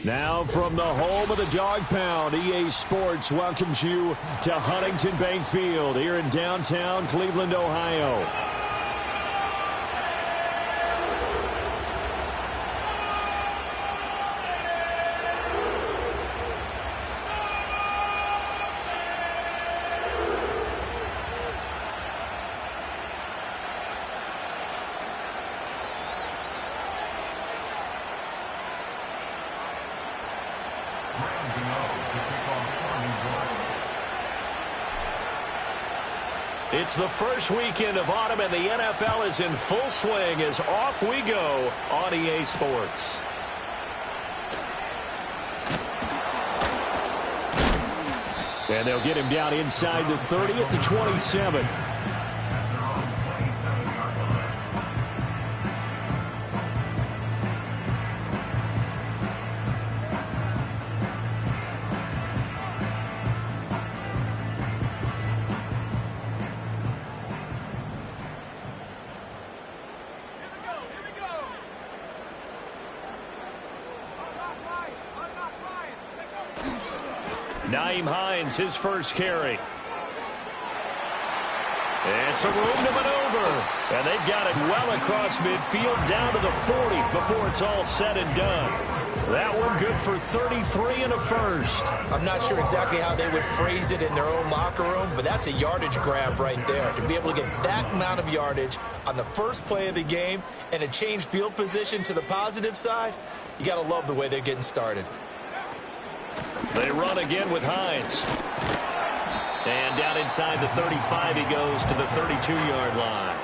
Now from the home of the Dog Pound, EA Sports welcomes you to Huntington Bank Field here in downtown Cleveland, Ohio. It's the first weekend of autumn, and the NFL is in full swing as off we go on EA Sports. And they'll get him down inside the 30 at the 27. Nyheim Hines, his first carry. It's a room to maneuver. And they've got it well across midfield down to the 40 before it's all said and done. That one good for 33 and a first. I'm not sure exactly how they would phrase it in their own locker room, but that's a yardage grab right there. To be able to get that amount of yardage on the first play of the game and a change field position to the positive side, you got to love the way they're getting started. They run again with Hines. And down inside the 35 he goes to the 32-yard line.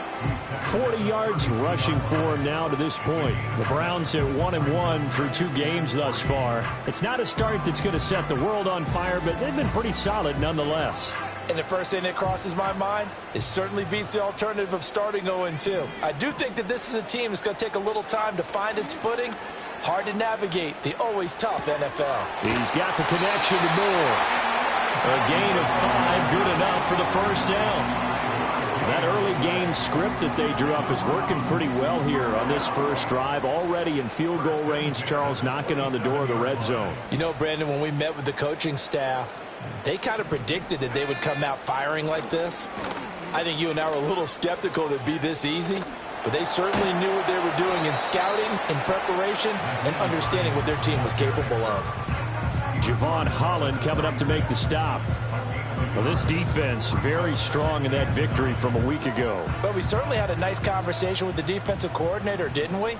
40 yards rushing for him now to this point. The Browns at 1-1 through 2 games thus far. It's not a start that's going to set the world on fire, but they've been pretty solid nonetheless. And the first thing that crosses my mind, it certainly beats the alternative of starting 0-2. I do think that this is a team that's going to take a little time to find its footing. Hard to navigate the always tough NFL. He's got the connection to Moore. A gain of 5, good enough for the first down. That early game script that they drew up is working pretty well here on this first drive. Already in field goal range, Charles knocking on the door of the red zone. You know, Brandon, when we met with the coaching staff, they kind of predicted that they would come out firing like this. I think you and I were a little skeptical that it'd be this easy. But they certainly knew what they were doing in scouting, in preparation, and understanding what their team was capable of. Javon Holland coming up to make the stop. Well, this defense very strong in that victory from a week ago. But we certainly had a nice conversation with the defensive coordinator, didn't we?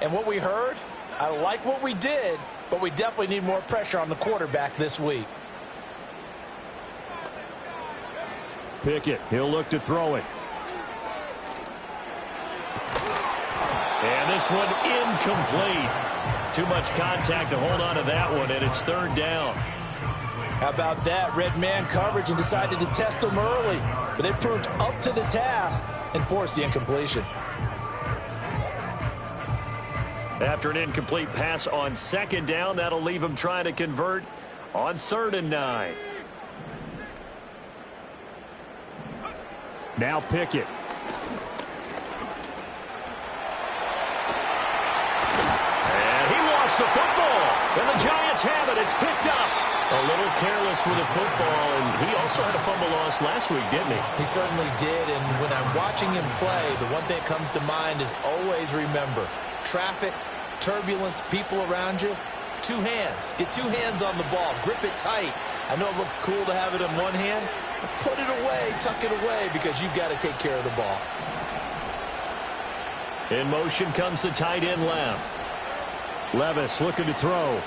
And what we heard, I like what we did, but we definitely need more pressure on the quarterback this week. Pickett, he'll look to throw it. And this one incomplete. Too much contact to hold on to that one, and it's third down. How about that? Red man coverage and decided to test them early. But they proved up to the task and forced the incompletion. After an incomplete pass on second down, that'll leave them trying to convert on 3rd and 9. Now Pickett. The football, and the Giants have it. It's picked up. A little careless with the football, and he also had a fumble loss last week, didn't he? He certainly did, and when I'm watching him play, the one thing that comes to mind is always remember, traffic, turbulence, people around you, 2 hands. Get 2 hands on the ball. Grip it tight. I know it looks cool to have it in one hand, but put it away, tuck it away, because you've got to take care of the ball. In motion comes the tight end left. Levis looking to throw.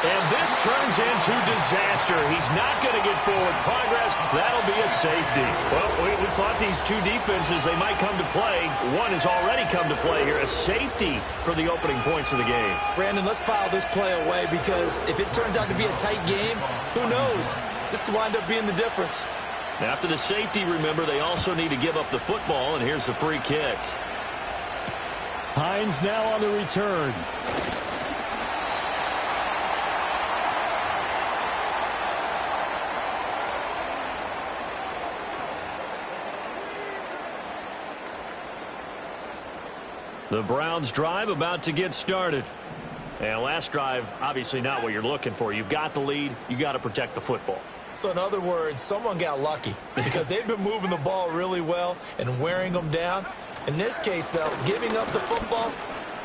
And this turns into disaster. He's not going to get forward progress. That'll be a safety. Well, we thought these 2 defenses, they might come to play. One has already come to play here. A safety for the opening points of the game. Brandon, let's file this play away because if it turns out to be a tight game, who knows? This could wind up being the difference. After the safety, remember, they also need to give up the football, and here's the free kick. Hines now on the return. The Browns drive about to get started. And last drive, obviously not what you're looking for. You've got the lead. You got to protect the football. So in other words, someone got lucky because they've been moving the ball really well and wearing them down. In this case, though, giving up the football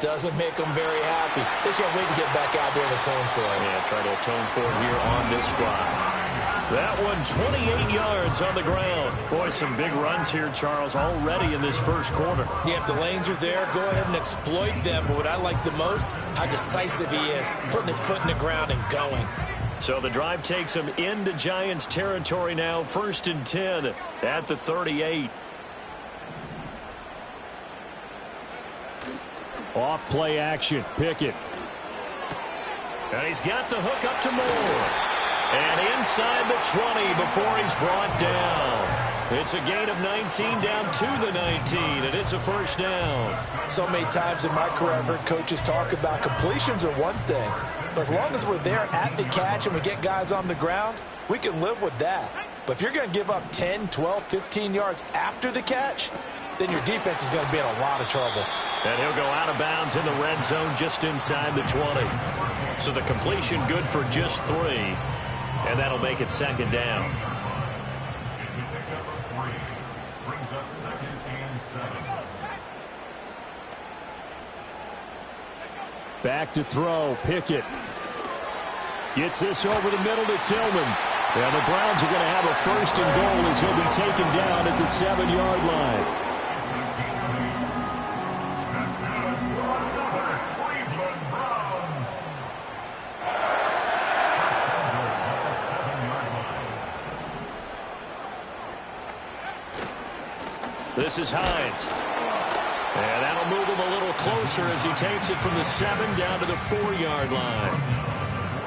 doesn't make them very happy. They can't wait to get back out there and atone for it. Yeah, try to atone for it here on this drive. That one, 28 yards on the ground. Boy, some big runs here, Charles, already in this first quarter. Yeah, if the lanes are there, go ahead and exploit them. But what I like the most, how decisive he is, putting his foot in the ground and going. So the drive takes him into Giants territory now, 1st and 10 at the 38. Off play action, Pickett. And he's got the hook up to Moore. And inside the 20 before he's brought down. It's a gain of 19 down to the 19, and it's a first down. So many times in my career, I've heard coaches talk about completions are one thing. But as long as we're there at the catch and we get guys on the ground, we can live with that. But if you're going to give up 10, 12, 15 yards after the catch, then your defense is going to be in a lot of trouble. And he'll go out of bounds in the red zone just inside the 20. So the completion good for just 3. And that'll make it 2nd down. Back to throw, Pickett. Gets this over the middle to Tillman. And the Browns are going to have a 1st and goal as he'll be taken down at the 7-yard line. This is Hines. And that'll move him a little closer as he takes it from the 7 down to the 4-yard line.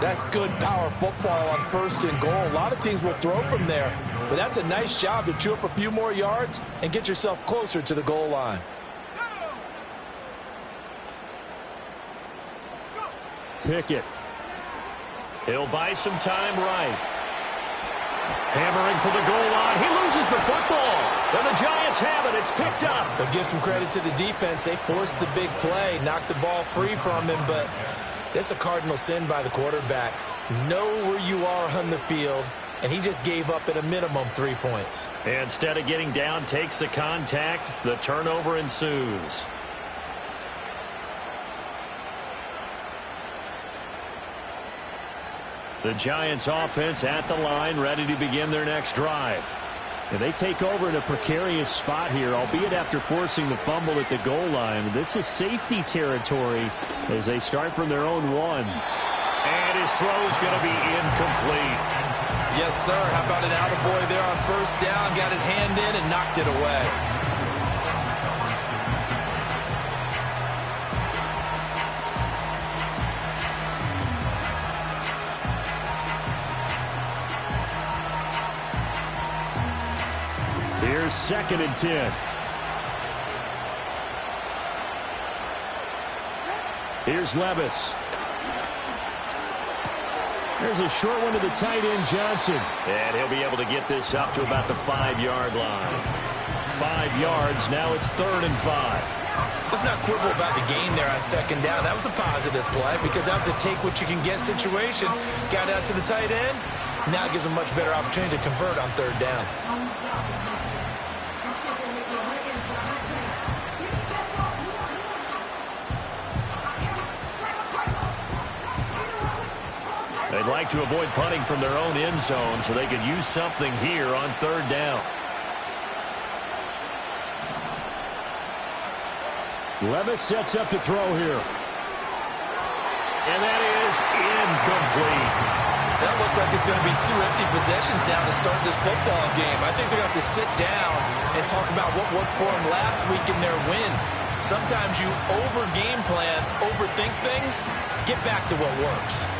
That's good power football on 1st and goal. A lot of teams will throw from there, but that's a nice job to chew up a few more yards and get yourself closer to the goal line. Pickett. He'll buy some time right. Hammering for the goal line. He loses the football. And the Giants have it. It's picked up. But give some credit to the defense. They forced the big play, knocked the ball free from him, but that's a cardinal sin by the quarterback. Know where you are on the field, and he just gave up at a minimum 3 points. Instead of getting down, takes the contact. The turnover ensues. The Giants offense at the line, ready to begin their next drive. And they take over in a precarious spot here, albeit after forcing the fumble at the goal line. This is safety territory as they start from their own 1. And his throw's going to be incomplete. Yes, sir. How about an attaboy there on 1st down? Got his hand in and knocked it away. Here's 2nd and 10. Here's Levis. There's a short one to the tight end, Johnson. And he'll be able to get this up to about the 5-yard line. 5 yards. Now it's 3rd and 5. Let's not quibble about the gain there on 2nd down. That was a positive play because that was a take-what-you-can-get situation. Got out to the tight end. Now gives him a much better opportunity to convert on 3rd down. They'd like to avoid punting from their own end zone so they could use something here on 3rd down. Levis sets up to throw here. And that is incomplete. That looks like it's going to be 2 empty possessions now to start this football game. I think they're going to have to sit down and talk about what worked for them last week in their win. Sometimes you over-game plan, overthink things, get back to what works.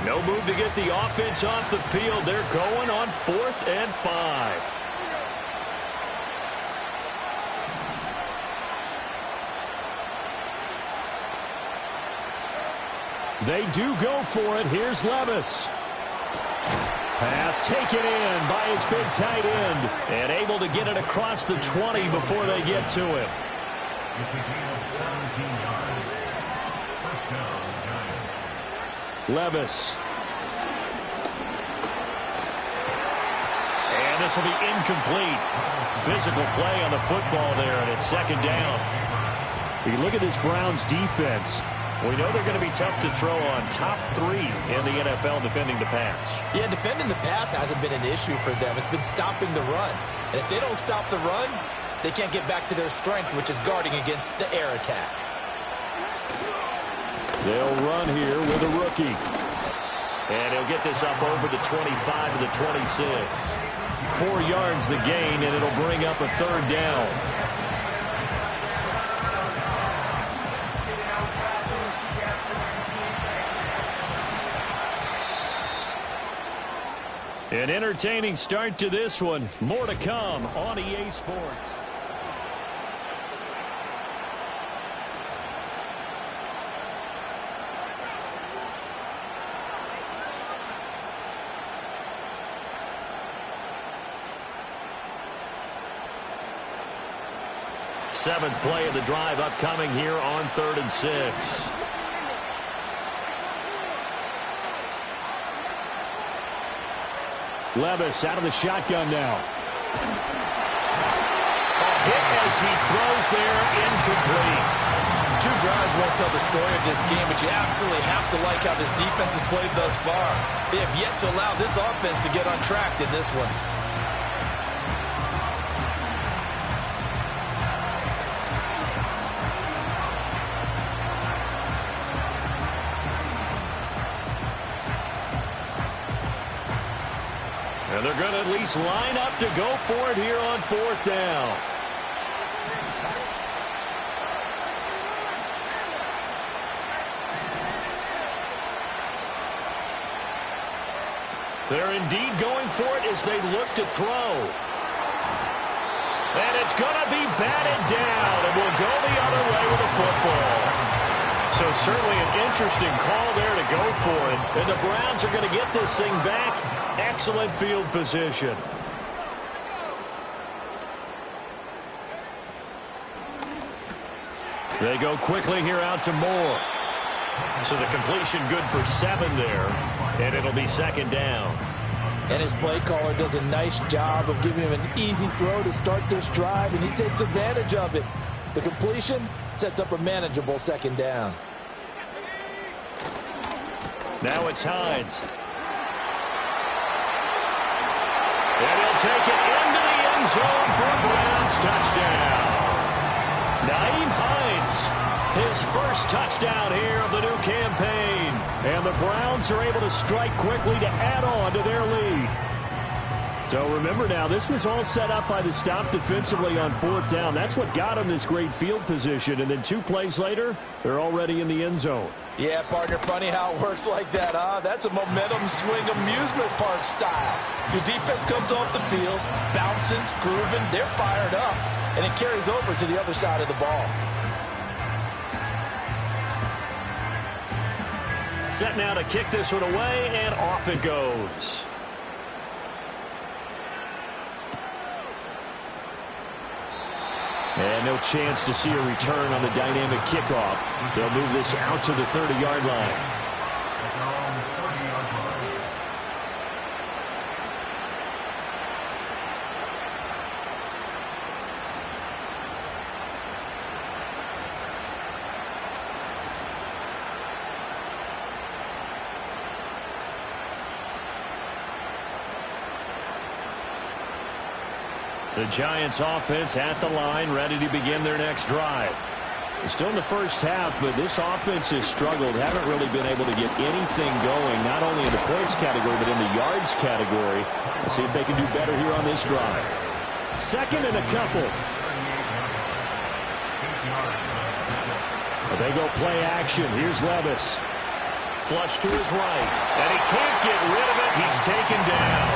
No move to get the offense off the field. They're going on 4th and 5. They do go for it. Here's Levis. Pass taken in by his big tight end. And able to get it across the 20 before they get to him. Levis. And this will be incomplete. Physical play on the football there, and it's 2nd down. You look at this Browns defense. We know they're going to be tough to throw on. Top 3 in the NFL defending the pass. Yeah, defending the pass hasn't been an issue for them. It's been stopping the run. And if they don't stop the run, they can't get back to their strength, which is guarding against the air attack. They'll run here with a rookie. And he'll get this up over the 25 to the 26. 4 yards the gain, and it'll bring up a 3rd down. An entertaining start to this one. More to come on EA Sports. Seventh play of the drive upcoming here on 3rd and 6. Levis out of the shotgun now. A hit as he throws there, incomplete. 2 drives won't tell the story of this game, but you absolutely have to like how this defense has played thus far. They have yet to allow this offense to get untracked in this one. And they're going to at least line up to go for it here on 4th down. They're indeed going for it as they look to throw. And it's going to be batted down, and will go the other way with the football. So certainly an interesting call there to go for it. And the Browns are going to get this thing back. Excellent field position. They go quickly here out to Moore. So the completion good for 7 there. And it'll be 2nd down. And his play caller does a nice job of giving him an easy throw to start this drive, and he takes advantage of it. The completion sets up a manageable 2nd down. Now it's Hines. And he'll take it into the end zone for a Browns touchdown. Nyheim Hines, his first touchdown here of the new campaign. And the Browns are able to strike quickly to add on to their lead. So remember now, this was all set up by the stop defensively on 4th down. That's what got them this great field position. And then 2 plays later, they're already in the end zone. Yeah, partner, funny how it works like that, huh? That's a momentum swing amusement park style. Your defense comes off the field, bouncing, grooving, they're fired up, and it carries over to the other side of the ball. Set now to kick this one away, and off it goes. And no chance to see a return on the dynamic kickoff. They'll move this out to the 30-yard line. The Giants offense at the line, ready to begin their next drive. They're still in the first half, but this offense has struggled. Haven't really been able to get anything going, not only in the points category, but in the yards category. Let's see if they can do better here on this drive. 2nd and a couple. They go play action. Here's Levis. Flush to his right. And he can't get rid of it. He's taken down.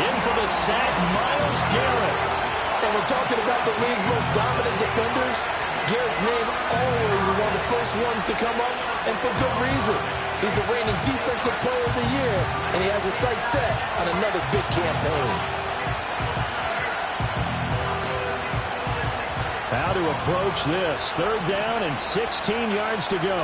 In for the sack, Myles Garrett. And we're talking about the league's most dominant defenders. Garrett's name always is one of the first ones to come up, and for good reason. He's the reigning Defensive Player of the Year, and he has his sights set on another big campaign. How to approach this. 3rd down and 16 yards to go.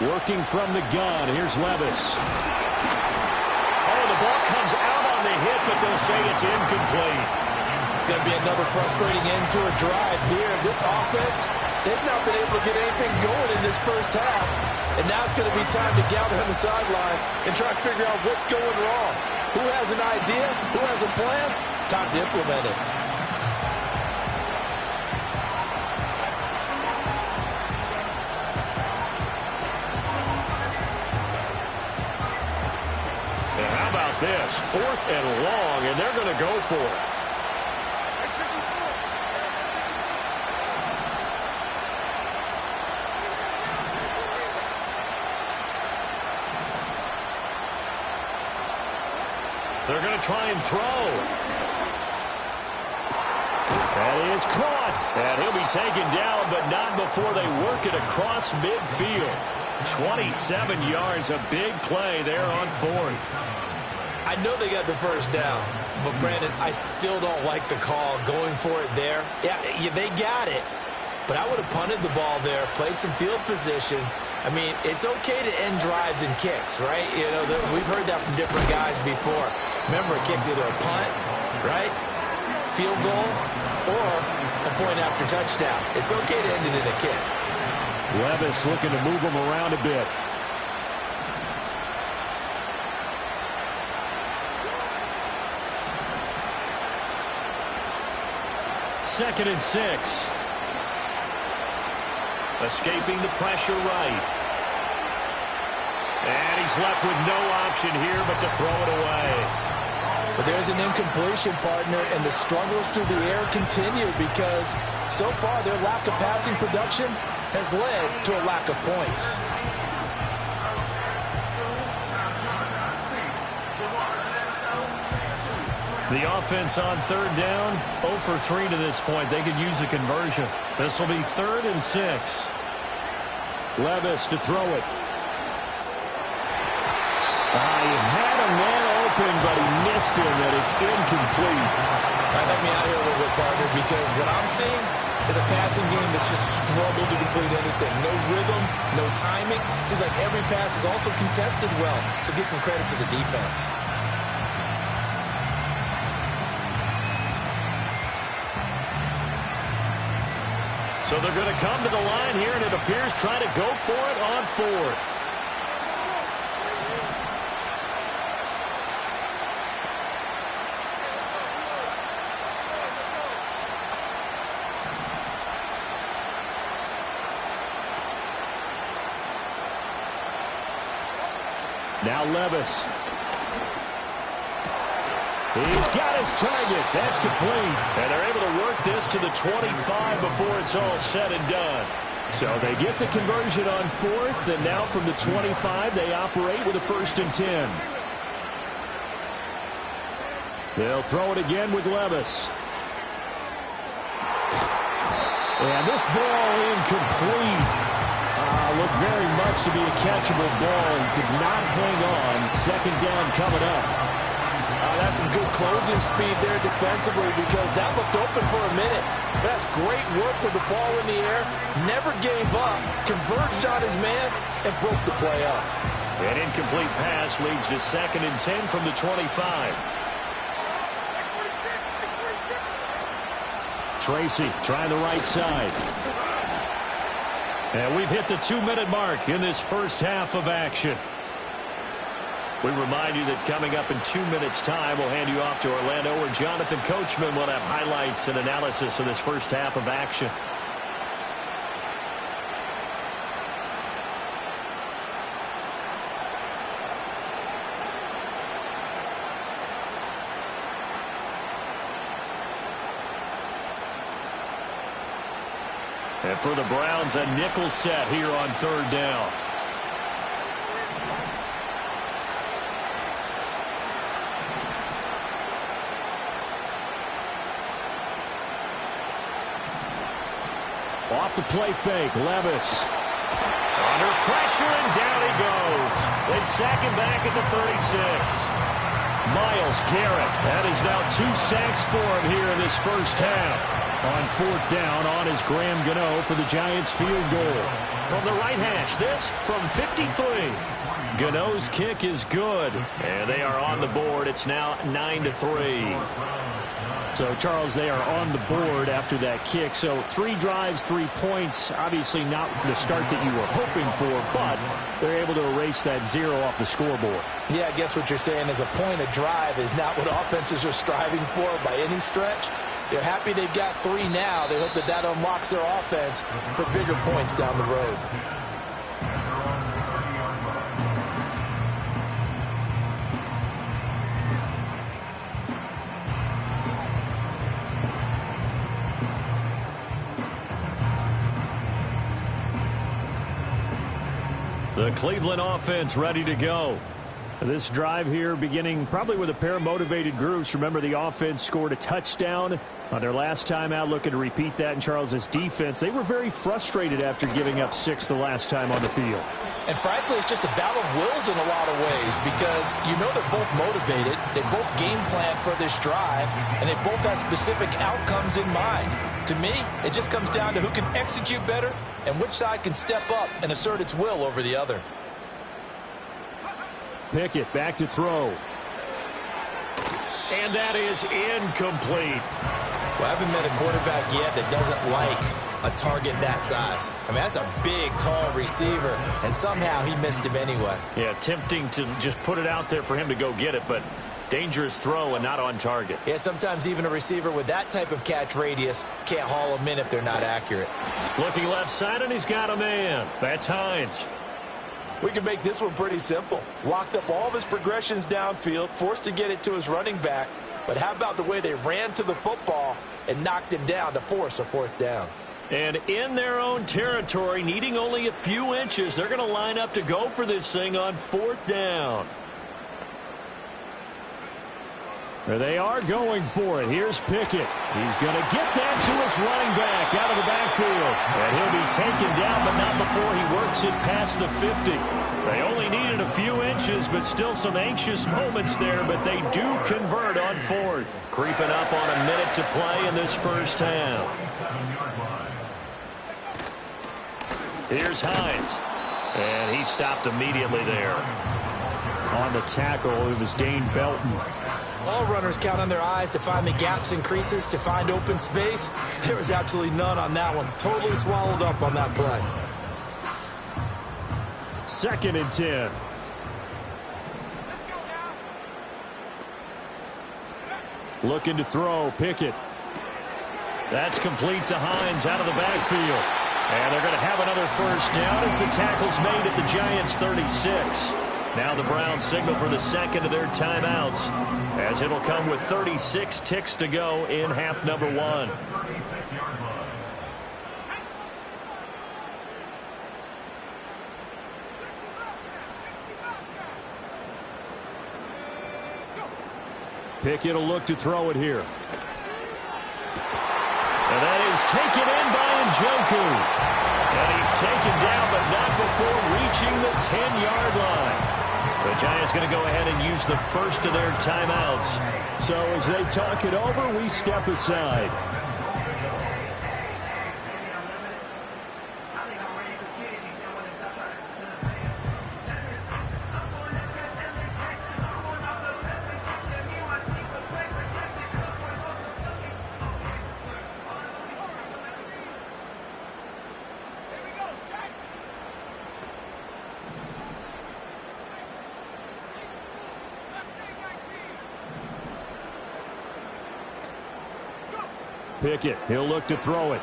Working from the gun. Here's Levis. Oh, the ball comes out on the hit, but they'll say it's incomplete. It's going to be another frustrating end to a drive here. This offense, they've not been able to get anything going in this first half. And now it's going to be time to gather on the sidelines and try to figure out what's going wrong. Who has an idea? Who has a plan? Time to implement it. This 4th and long, and they're going to go for it. They're going to try and throw. That is caught. And he'll be taken down, but not before they work it across midfield. 27 yards, a big play there on 4th. I know they got the first down, but Brandon, I still don't like the call going for it there. Yeah, they got it, but I would have punted the ball there, played some field position. I mean, it's okay to end drives and kicks, right? You know, we've heard that from different guys before. Remember, a kick's either a punt, right, field goal, or a point after touchdown. It's okay to end it in a kick. Levis looking to move him around a bit. Second and 6. Escaping the pressure right. And he's left with no option here but to throw it away. But there's an incompletion, partner, and the struggles through the air continue because so far their lack of passing production has led to a lack of points. The offense on 3rd down, 0 for 3 to this point. They could use a conversion. This will be 3rd and 6. Levis to throw it. He had a man open, but he missed him, and it's incomplete. Help me out here a little bit, partner, because what I'm seeing is a passing game that's just struggled to complete anything. No rhythm, no timing. Seems like every pass is also contested well, so give some credit to the defense. So they're going to come to the line here, and it appears try to go for it on 4th. Now Levis. He's got his target. That's complete. And they're able to work this to the 25 before it's all said and done. So they get the conversion on 4th, and now from the 25, they operate with a 1st and 10. They'll throw it again with Levis. And this ball incomplete. Looked very much to be a catchable ball. He could not hang on. 2nd down coming up. That's some good closing speed there defensively because that looked open for a minute. That's great work with the ball in the air. Never gave up. Converged on his man and broke the play up. An incomplete pass leads to 2nd and 10 from the 25. Tracy trying the right side. And we've hit the 2-minute mark in this first half of action. We remind you that coming up in 2 minutes' time, we'll hand you off to Orlando, where Jonathan Coachman will have highlights and analysis of this first half of action. And for the Browns, a nickel set here on third down. Off the play fake, Levis. Under pressure, and down he goes. They sack him back at the 36. Myles Garrett. That is now 2 sacks for him here in this first half. On fourth down, on is Graham Gano for the Giants field goal. From the right hash, this from 53. Gano's kick is good, and they are on the board. It's now 9-3. So, Charles, they are on the board after that kick. So 3 drives, 3 points. Obviously not the start that you were hoping for, but they're able to erase that 0 off the scoreboard. Yeah, I guess what you're saying is a point a drive is not what offenses are striving for by any stretch. They're happy they've got 3 now. They hope that that unlocks their offense for bigger points down the road. The Cleveland offense ready to go. This drive here beginning probably with a pair of motivated groups. Remember, the offense scored a touchdown on their last time out, looking to repeat that in Charles's defense. They were very frustrated after giving up 6 the last time on the field. And frankly, it's just a battle of wills in a lot of ways because you know they're both motivated. They both game plan for this drive, and they both have specific outcomes in mind. To me, it just comes down to who can execute better and which side can step up and assert its will over the other. Pickett back to throw. And that is incomplete. Well, I haven't met a quarterback yet that doesn't like a target that size. I mean, that's a big, tall receiver, and somehow he missed him anyway. Yeah, tempting to just put it out there for him to go get it, but dangerous throw and not on target. Yeah, sometimes even a receiver with that type of catch radius can't haul them in if they're not accurate. Looking left side, and he's got a man. That's Hines. We can make this one pretty simple. Locked up all of his progressions downfield, forced to get it to his running back. But how about the way they ran to the football and knocked him down to force a 4th down? And in their own territory, needing only a few inches, they're going to line up to go for this thing on 4th down. There they are going for it. Here's Pickett. He's going to get that to his running back out of the backfield. And he'll be taken down, but not before he works it past the 50. They only needed a few inches, but still some anxious moments there, but they do convert on 4th. Creeping up on a minute to play in this first half. Here's Hines. And he stopped immediately there. On the tackle, it was Dane Belton. All runners count on their eyes to find the gaps and creases, to find open space. There was absolutely none on that one. Totally swallowed up on that play. 2nd and 10. Looking to throw, Pickett. That's complete to Hines out of the backfield. And they're going to have another first down as the tackle's made at the Giants' 36. Now the Browns signal for the second of their timeouts, as it'll come with 36 ticks to go in half number 1. Pickett will look to throw it here. And that is taken in by Njoku. And he's taken down, but not before reaching the 10-yard line. The Giants going to go ahead and use the first of their timeouts. So as they talk it over, we step aside. Pickett, he'll look to throw it.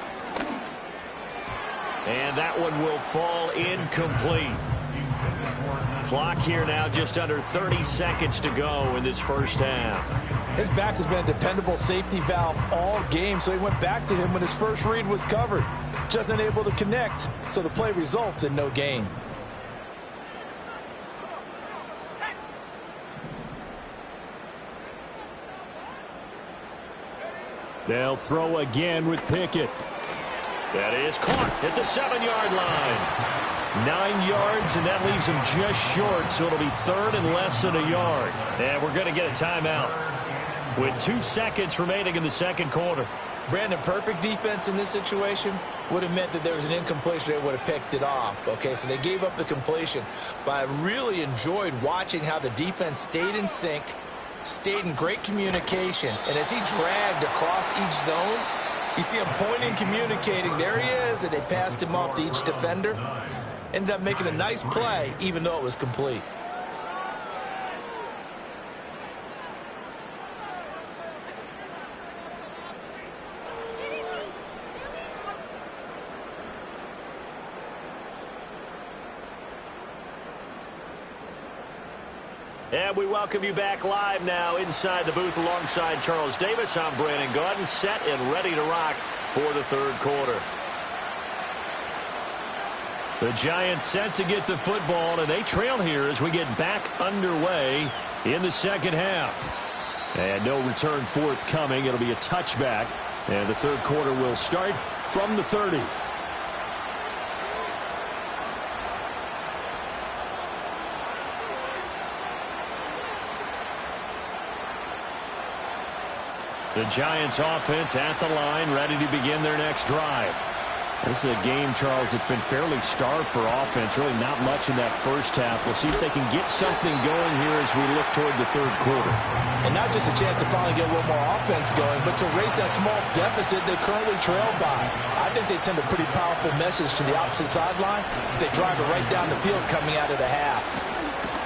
And that one will fall incomplete. Clock here now just under 30 seconds to go in this first half. His back has been a dependable safety valve all game, so he went back to him when his first read was covered. just unable to connect, so the play results in no gain. They'll throw again with Pickett. That is caught at the 7-yard line. 9 yards, and that leaves him just short, so it'll be third and less than a yard. And we're going to get a timeout with 2 seconds remaining in the second quarter. Brandon, perfect defense in this situation would have meant that there was an incompletion. They would have picked it off. Okay, so they gave up the completion. But I really enjoyed watching how the defense stayed in sync, stayed in great communication. And as he dragged across each zone, you see him pointing, communicating. There he is, and they passed him off to each defender. Ended up making a nice play, even though it was complete. And we welcome you back live now inside the booth alongside Charles Davis. I'm Brandon Gaudin, set and ready to rock for the third quarter. The Giants set to get the football, and they trail here as we get back underway in the second half. And no return forthcoming. It'll be a touchback, and the third quarter will start from the 30. The Giants offense at the line, ready to begin their next drive. This is a game, Charles, that's been fairly starved for offense. Really not much in that first half. We'll see if they can get something going here as we look toward the third quarter. And not just a chance to finally get a little more offense going, but to erase that small deficit they currently trail by. I think they'd send a pretty powerful message to the opposite sideline if they drive it right down the field coming out of the half.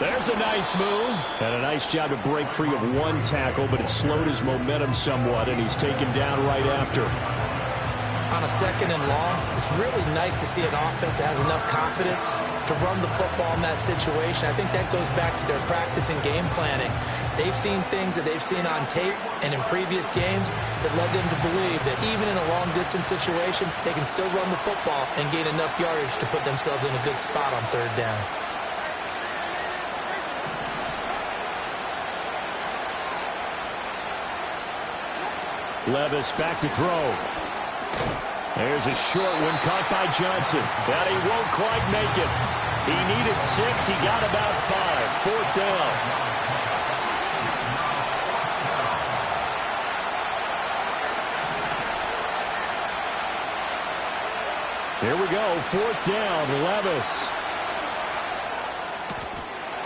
There's a nice move. And a nice job to break free of one tackle, but it slowed his momentum somewhat, and he's taken down right after. On a second and long, it's really nice to see an offense that has enough confidence to run the football in that situation. I think that goes back to their practice and game planning. They've seen things that they've seen on tape and in previous games that led them to believe that even in a long-distance situation, they can still run the football and gain enough yardage to put themselves in a good spot on third down. Levis back to throw. There's a short one caught by Johnson. But he won't quite make it. He needed 6. He got about 5. Fourth down. Here we go. Fourth down. Levis.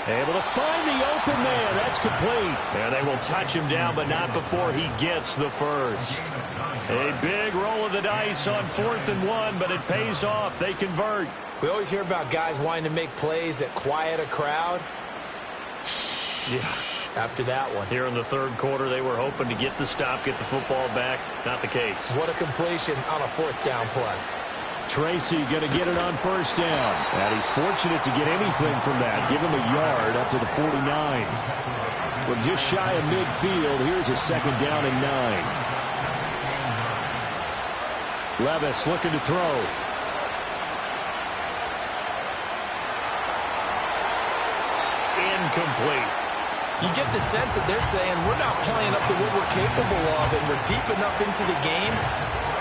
Able to find the open man. That's complete. And they will touch him down, but not before he gets the first. A big roll of the dice on 4th and 1, but it pays off. They convert. We always hear about guys wanting to make plays that quiet a crowd. Yeah. After that one. Here in the third quarter, they were hoping to get the stop, get the football back. Not the case. What a completion on a 4th down play. Tracy going to get it on first down. And he's fortunate to get anything from that. Give him a yard up to the 49. We're just shy of midfield. Here's a second down and 9. Levis looking to throw. Incomplete. You get the sense that they're saying we're not playing up to what we're capable of, and we're deep enough into the game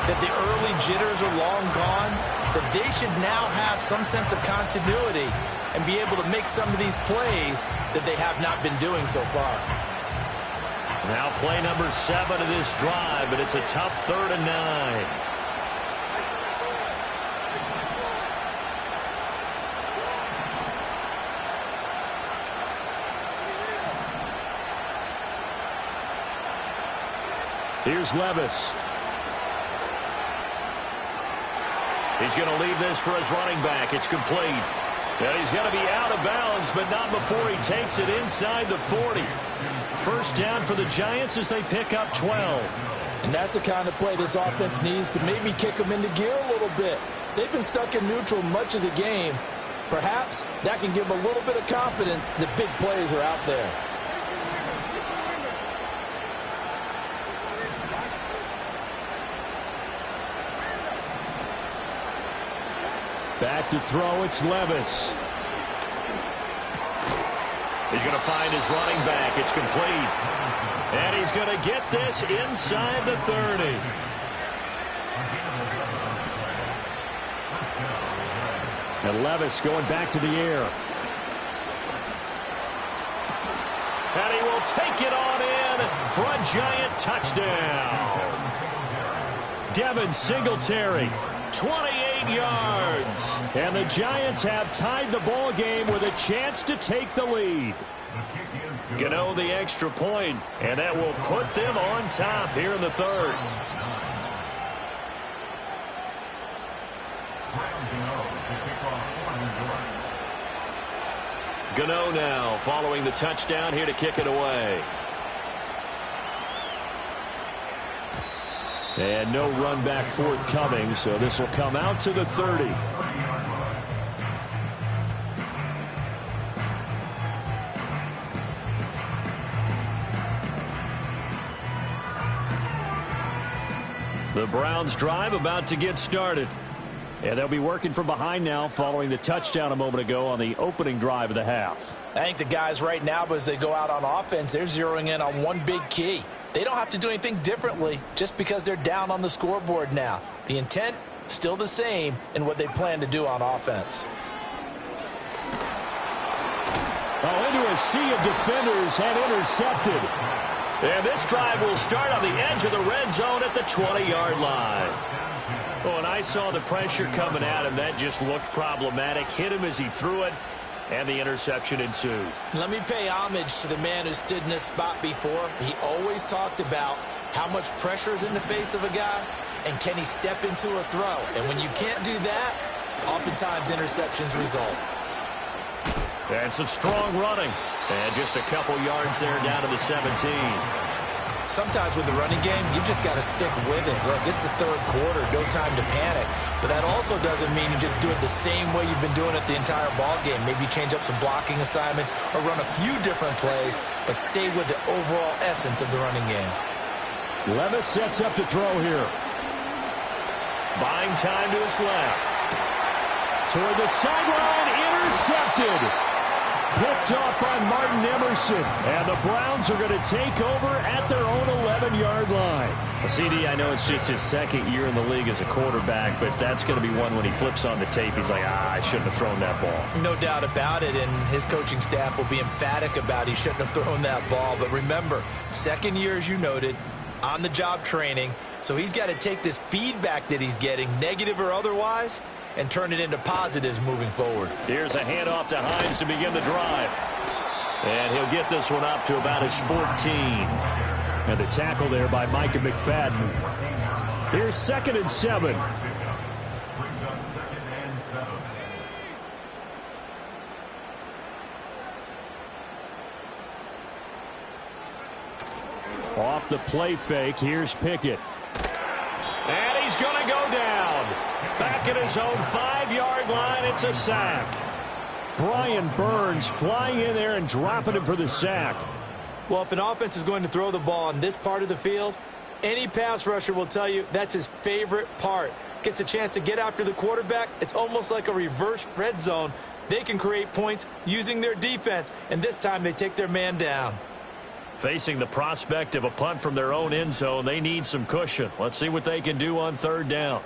that the early jitters are long gone, that they should now have some sense of continuity and be able to make some of these plays that they have not been doing so far. Now play number 7 of this drive, but it's a tough 3rd and 9. Here's Levis. He's going to leave this for his running back. It's complete. And he's going to be out of bounds, but not before he takes it inside the 40. First down for the Giants as they pick up 12. And that's the kind of play this offense needs to maybe kick them into gear a little bit. They've been stuck in neutral much of the game. Perhaps that can give them a little bit of confidence that big plays are out there. Back to throw, it's Levis. He's going to find his running back. It's complete. And he's going to get this inside the 30. And Levis going back to the air. And he will take it on in for a giant touchdown. Devin Singletary, 28 yards. And the Giants have tied the ball game with a chance to take the lead. Gano the extra point, and that will put them on top here in the third. Gano now following the touchdown here to kick it away. And no run back forthcoming, so this will come out to the 30. The Browns drive about to get started. And they'll be working from behind now following the touchdown a moment ago on the opening drive of the half. I think the guys right now, as they go out on offense, they're zeroing in on one big key. They don't have to do anything differently just because they're down on the scoreboard now. The intent, still the same in what they plan to do on offense. Oh, into a sea of defenders and intercepted. And this drive will start on the edge of the red zone at the 20-yard line. Oh, and I saw the pressure coming at him. That just looked problematic. Hit him as he threw it, and the interception ensued. Let me pay homage to the man who stood in this spot before. He always talked about how much pressure is in the face of a guy, and can he step into a throw. And when you can't do that, oftentimes interceptions result. And some strong running. And just a couple yards there down to the 17. Sometimes with the running game, you've just got to stick with it. Look, it's the third quarter, no time to panic. But that also doesn't mean you just do it the same way you've been doing it the entire ball game. Maybe change up some blocking assignments or run a few different plays, but stay with the overall essence of the running game. Levis sets up to throw here. Buying time to his left. Toward the sideline, intercepted. Picked off by Martin Emerson. And the Browns are going to take over at their own 11-yard line. CD, I know it's just his second year in the league as a quarterback, but that's going to be one when he flips on the tape. He's like, I shouldn't have thrown that ball. No doubt about it, and his coaching staff will be emphatic about he shouldn't have thrown that ball. But remember, second year, as you noted, on-the-job training, so he's got to take this feedback that he's getting, negative or otherwise, and turn it into positives moving forward. Here's a handoff to Hines to begin the drive. And he'll get this one up to about his 14. And the tackle there by Micah McFadden. Here's 2nd and 7. Off the play fake, here's Pickett. And he's going to go down. Back at his own 5-yard line, it's a sack. Brian Burns flying in there and dropping him for the sack. Well, if an offense is going to throw the ball on this part of the field, any pass rusher will tell you that's his favorite part. Gets a chance to get after the quarterback. It's almost like a reverse red zone. They can create points using their defense, and this time they take their man down. Facing the prospect of a punt from their own end zone, they need some cushion. Let's see what they can do on 3rd down.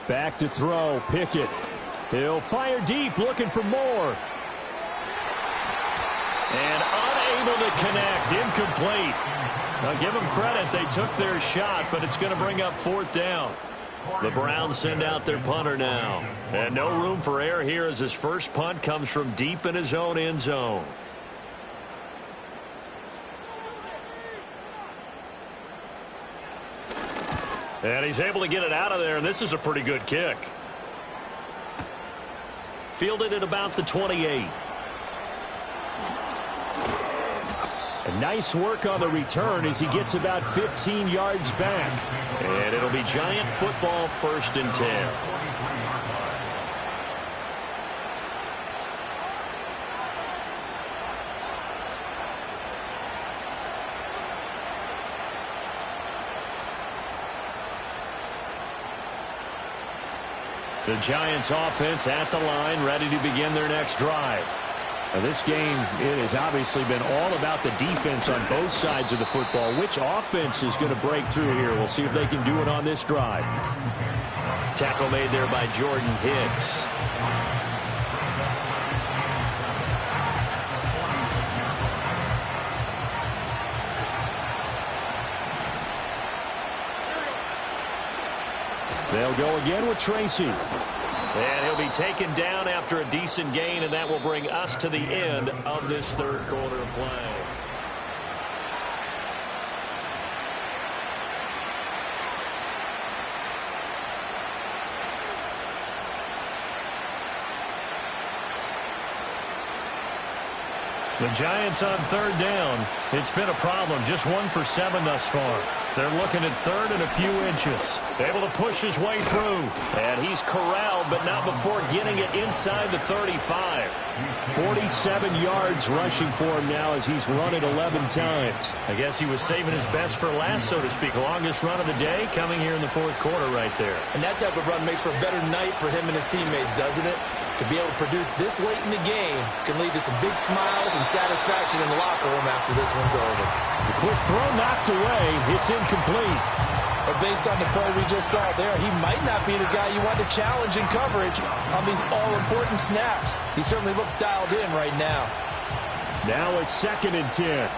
Back to throw, Pickett. He'll fire deep, looking for more. And unable to connect, incomplete. Now give them credit, they took their shot, but it's going to bring up 4th down. The Browns send out their punter now. And no room for error here as his first punt comes from deep in his own end zone. And he's able to get it out of there, and this is a pretty good kick. Fielded at about the 28. And nice work on the return as he gets about 15 yards back. And it'll be Giant football, 1st and 10. The Giants offense at the line, ready to begin their next drive. Now this game, it has obviously been all about the defense on both sides of the football. Which offense is going to break through here? We'll see if they can do it on this drive. Tackle made there by Jordan Hicks. They'll go again with Tracy. And he'll be taken down after a decent gain, and that will bring us to the end of this third quarter of play. The Giants on third down. It's been a problem. Just 1 for 7 thus far. They're looking at third and a few inches. Able to push his way through. And he's corralled, but not before getting it inside the 35. 47 yards rushing for him now as he's run it 11 times. I guess he was saving his best for last, so to speak. Longest run of the day coming here in the fourth quarter right there. And that type of run makes for a better night for him and his teammates, doesn't it? To be able to produce this late in the game can lead to some big smiles and satisfaction in the locker room after this one's over. The quick throw knocked away. It's incomplete. But based on the play we just saw there, he might not be the guy you want to challenge in coverage on these all-important snaps. He certainly looks dialed in right now. Now a 2nd and 10.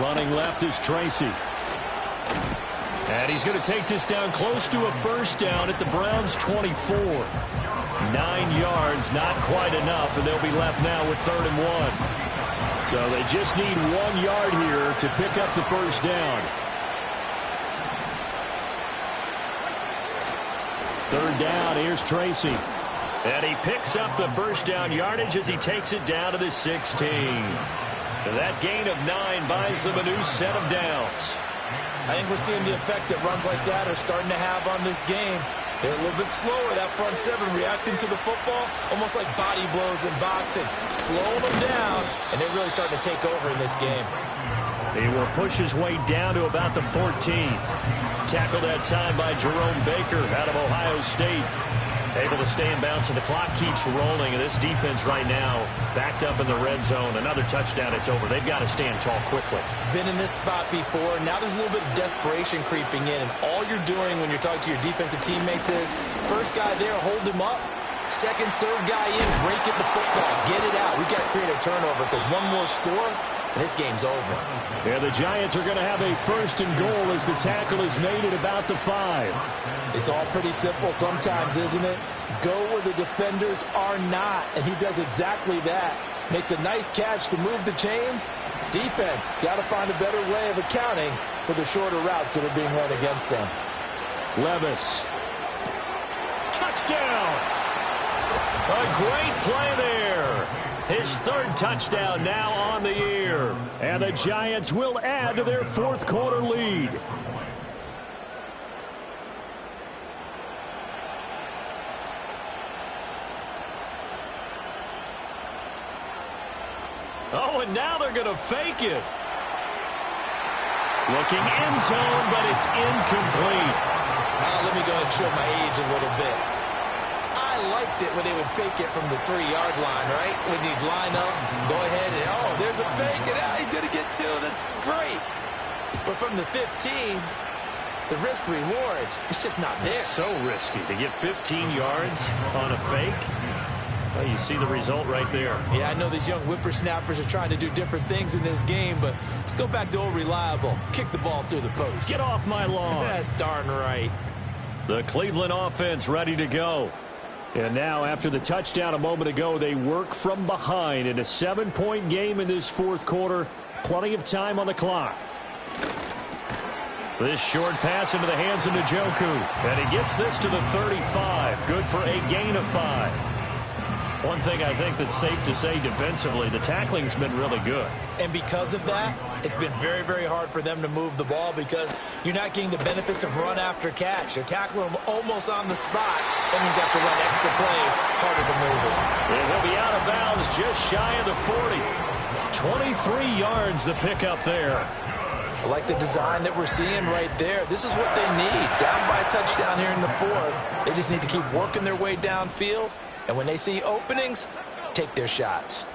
Running left is Tracy. And he's going to take this down close to a first down at the Browns' 24. 9 yards, not quite enough, and they'll be left now with 3rd and 1. So they just need 1 yard here to pick up the first down. 3rd down, here's Tracy. And he picks up the first down yardage as he takes it down to the 16. And that gain of 9 buys them a new set of downs. I think we're seeing the effect that runs like that are starting to have on this game. They're a little bit slower, that front 7, reacting to the football, almost like body blows in boxing. Slowing them down, and they're really starting to take over in this game. He will push his way down to about the 14. Tackled that time by Jerome Baker out of Ohio State. Able to stay in bounds, and the clock keeps rolling. And this defense right now backed up in the red zone. Another touchdown, it's over. They've got to stand tall quickly. Been in this spot before. Now there's a little bit of desperation creeping in. And all you're doing when you're talking to your defensive teammates is, first guy there, hold him up. Second, third guy in, break at the football. Get it out. We've got to create a turnover because one more score, and this game's over. Yeah, the Giants are going to have a 1st and goal as the tackle is made at about the 5. It's all pretty simple sometimes, isn't it? Go where the defenders are not, and he does exactly that. Makes a nice catch to move the chains. Defense, got to find a better way of accounting for the shorter routes that are being run against them. Levis. Touchdown! A great play there. His 3rd touchdown now on the year. And the Giants will add to their 4th quarter lead. Oh, and now they're going to fake it. Looking end zone, but it's incomplete. Let me go ahead and show my age a little bit. I liked it when they would fake it from the 3-yard line, right? When you'd line up, go ahead and, oh, there's a fake, and he's going to get 2. That's great. But from the 15, the risk-reward, it's just not there. So risky to get 15 yards on a fake. Well, you see the result right there. Yeah, I know these young whippersnappers are trying to do different things in this game, but let's go back to old reliable. Kick the ball through the post. Get off my lawn. That's darn right. The Cleveland offense ready to go. And now, after the touchdown a moment ago, they work from behind in a 7-point game in this 4th quarter. Plenty of time on the clock. This short pass into the hands of Njoku. And he gets this to the 35. Good for a gain of 5. One thing I think that's safe to say defensively, the tackling's been really good. And because of that, it's been very, very hard for them to move the ball because you're not getting the benefits of run after catch. They're tackling them almost on the spot. That means they have to run extra plays, harder to move it. And he'll be out of bounds just shy of the 40. 23 yards the pickup there. I like the design that we're seeing right there. This is what they need. Down by a touchdown here in the fourth. They just need to keep working their way downfield. And when they see openings, take their shots.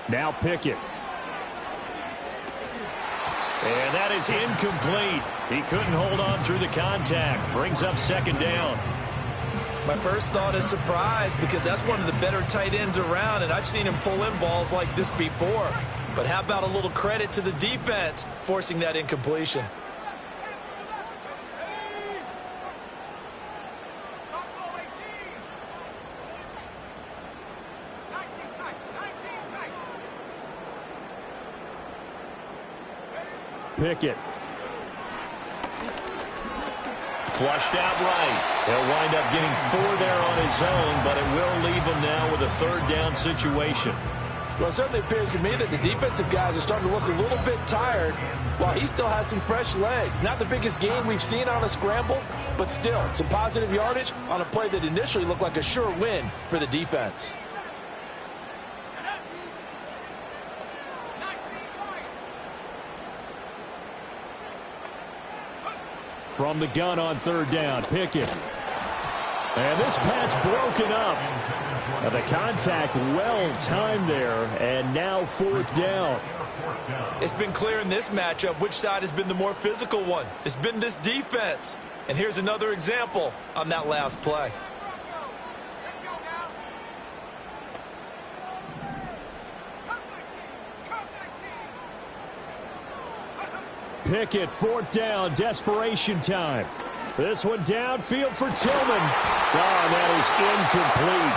Now Pickett. And that is incomplete. He couldn't hold on through the contact. Brings up second down. My first thought is surprise because that's one of the better tight ends around, and I've seen him pull in balls like this before. But how about a little credit to the defense forcing that incompletion? Pickett. Flushed out right. He'll wind up getting 4 there on his own, but it will leave him now with a third down situation. Well, it certainly appears to me that the defensive guys are starting to look a little bit tired while he still has some fresh legs. Not the biggest gain we've seen on a scramble, but still some positive yardage on a play that initially looked like a sure win for the defense. From the gun on third down, Pickett. And this pass broken up. And the contact well timed there, and now fourth down. It's been clear in this matchup which side has been the more physical one. It's been this defense. And here's another example on that last play. Pickett, fourth down, desperation time. This one downfield for Tillman. Oh, that is incomplete.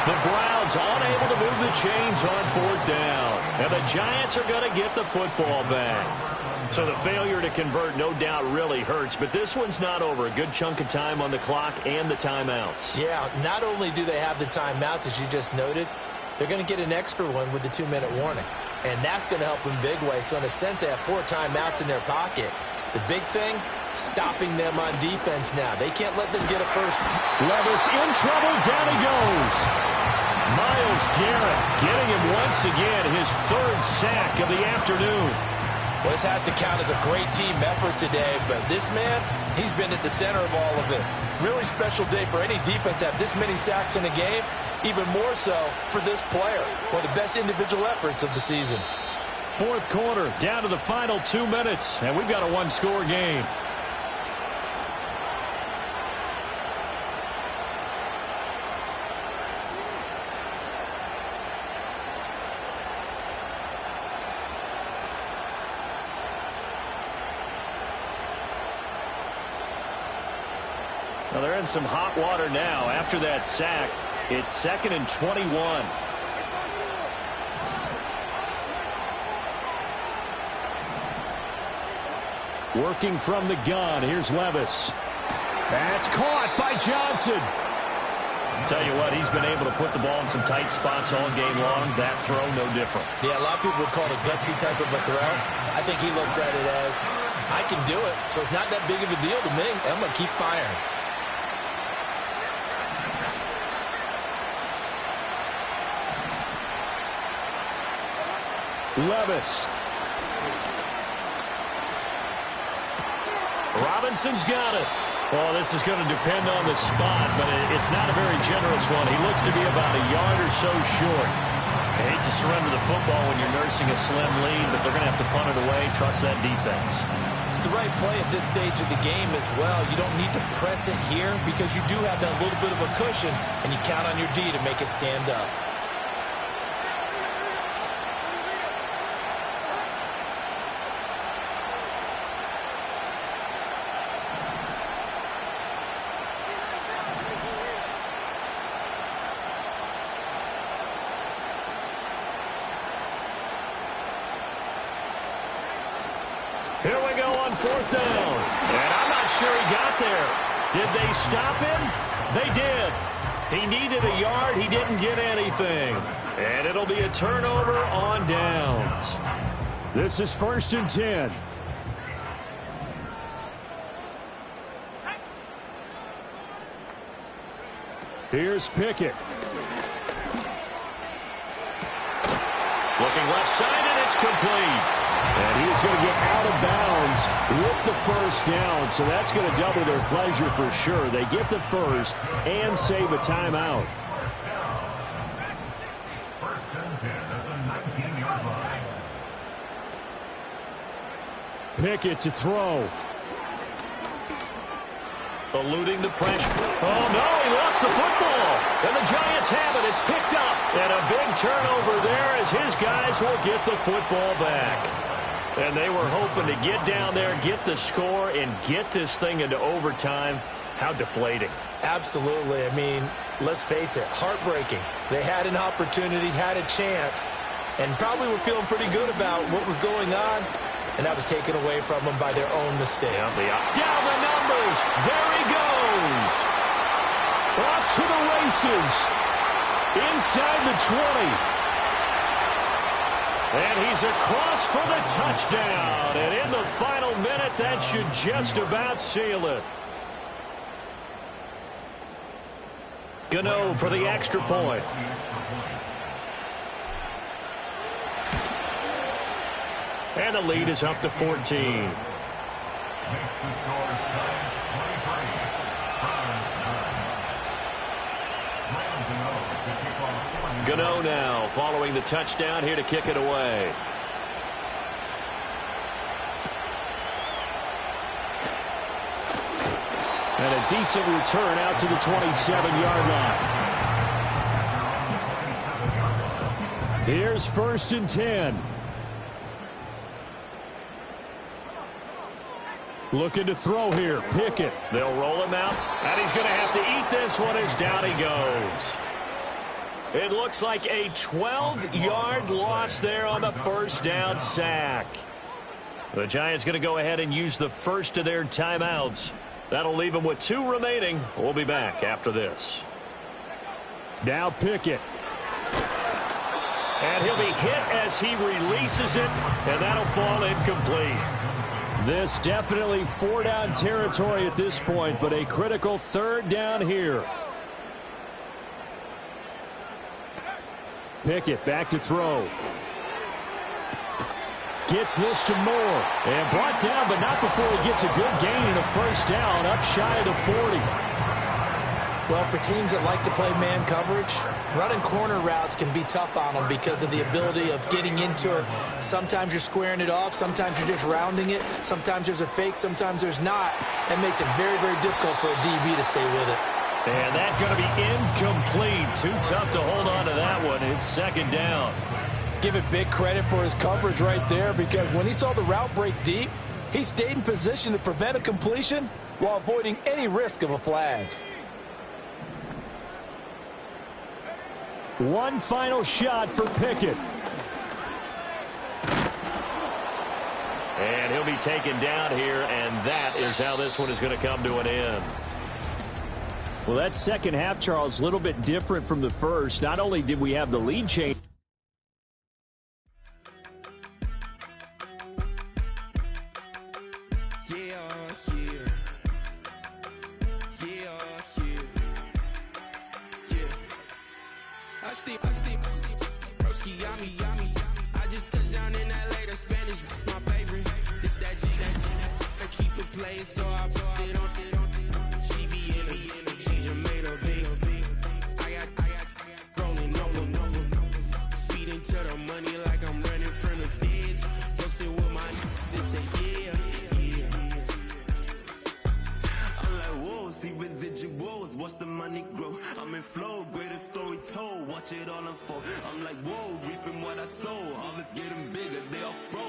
The Browns unable to move the chains on fourth down. And the Giants are going to get the football back. So the failure to convert no doubt really hurts, but this one's not over. A good chunk of time on the clock and the timeouts. Yeah, not only do they have the timeouts, as you just noted, they're going to get an extra one with the 2-minute warning. And that's going to help in big way. So in a sense, they have 4 timeouts in their pocket. The big thing, stopping them on defense now. They can't let them get a first. Levis in trouble. Down he goes. Myles Garrett getting him once again his 3rd sack of the afternoon. Well, this has to count as a great team effort today, but this man, he's been at the center of all of it. Really special day for any defense to have this many sacks in a game. Even more so for this player. One of the best individual efforts of the season. Fourth quarter, down to the final 2 minutes, and we've got a 1-score game. Well, they're in some hot water now after that sack. It's 2nd and 21. Working from the gun. Here's Levis. That's caught by Johnson. Tell you what, he's been able to put the ball in some tight spots all game long. That throw, no different. Yeah, a lot of people would call it a gutsy type of a throw. I think he looks at it as, I can do it, so it's not that big of a deal to me. I'm going to keep firing. Levis. Robinson's got it. Well, this is going to depend on the spot, but it's not a very generous one. He looks to be about a yard or so short. I hate to surrender the football when you're nursing a slim lead, but they're going to have to punt it away. Trust that defense. It's the right play at this stage of the game as well. You don't need to press it here because you do have that little bit of a cushion, and you count on your D to make it stand up. Here we go on fourth down. And I'm not sure he got there. Did they stop him? They did. He needed a yard. He didn't get anything. And it'll be a turnover on downs. This is 1st and 10. Here's Pickett. Looking left side, and it's complete. And he's going to get out of bounds with the first down, so that's going to double their pleasure for sure. They get the first and save a timeout. Pickett to throw. Eluding the pressure. Oh, no, he lost the football. And the Giants have it. It's picked up. And a big turnover there as his guys will get the football back. And they were hoping to get down there, get the score, and get this thing into overtime. How deflating. Absolutely. I mean, let's face it, heartbreaking. They had an opportunity, had a chance, and probably were feeling pretty good about what was going on, and that was taken away from them by their own mistake. Down the numbers. There he goes. Off to the races. Inside the 20. And he's across for the touchdown. And in the final minute, that should just about seal it. Gano for the extra point. And the lead is up to 14. Gano now following the touchdown here to kick it away. And a decent return out to the 27-yard line. Here's 1st and 10. Looking to throw here. Pickett. They'll roll him out. And he's going to have to eat this one as down he goes. It looks like a 12-yard loss there on the first down sack. The Giants going to go ahead and use the first of their timeouts. That'll leave them with 2 remaining. We'll be back after this. Now Pickett. And he'll be hit as he releases it, and that'll fall incomplete. This definitely 4-down territory at this point, but a critical 3rd down here. Pickett back to throw. Gets this to Moore. And brought down, but not before he gets a good gain and a first down up shy of the 40. Well, for teams that like to play man coverage, running corner routes can be tough on them because of the ability of getting into it. Sometimes you're squaring it off. Sometimes you're just rounding it. Sometimes there's a fake. Sometimes there's not. That makes it very, very difficult for a DB to stay with it. And that's going to be incomplete. Too tough to hold on to that one. It's 2nd down. Give it big credit for his coverage right there, because when he saw the route break deep, he stayed in position to prevent a completion while avoiding any risk of a flag. One final shot for Pickett. And he'll be taken down here, and that is how this one is going to come to an end. Well, that second half, Charles, a little bit different from the first. Not only did we have the lead change. I just touched down in LA, the Spanish, my favorite. This that G, I keep it playing, so I put it on. She be in it, she just made a big. I got rolling over, speeding to the money like I'm running from the feds. Posting with my this say yeah. I'm like, whoa, see residuals, watch the money grow. I'm in flow, greatest story told, watch it all unfold. I'm like, whoa, reaping what I sow, harvest getting bigger, they all froze.